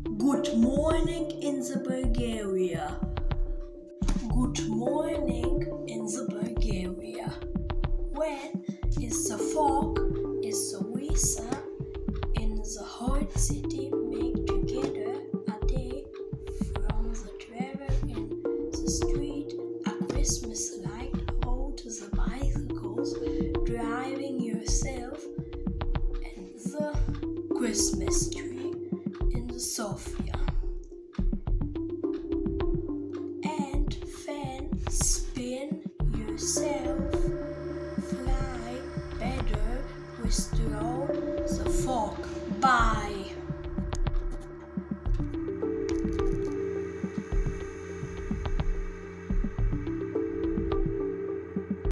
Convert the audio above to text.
Good morning in the Bulgaria. Good morning in the Bulgaria. When is the fog, is the visa in the whole city make together a day from the travel in the street, a Christmas light out the bicycles, driving yourself and the Christmas tree in the Sofia. And fan spin yourself, fly better withdraw the fog. Bye.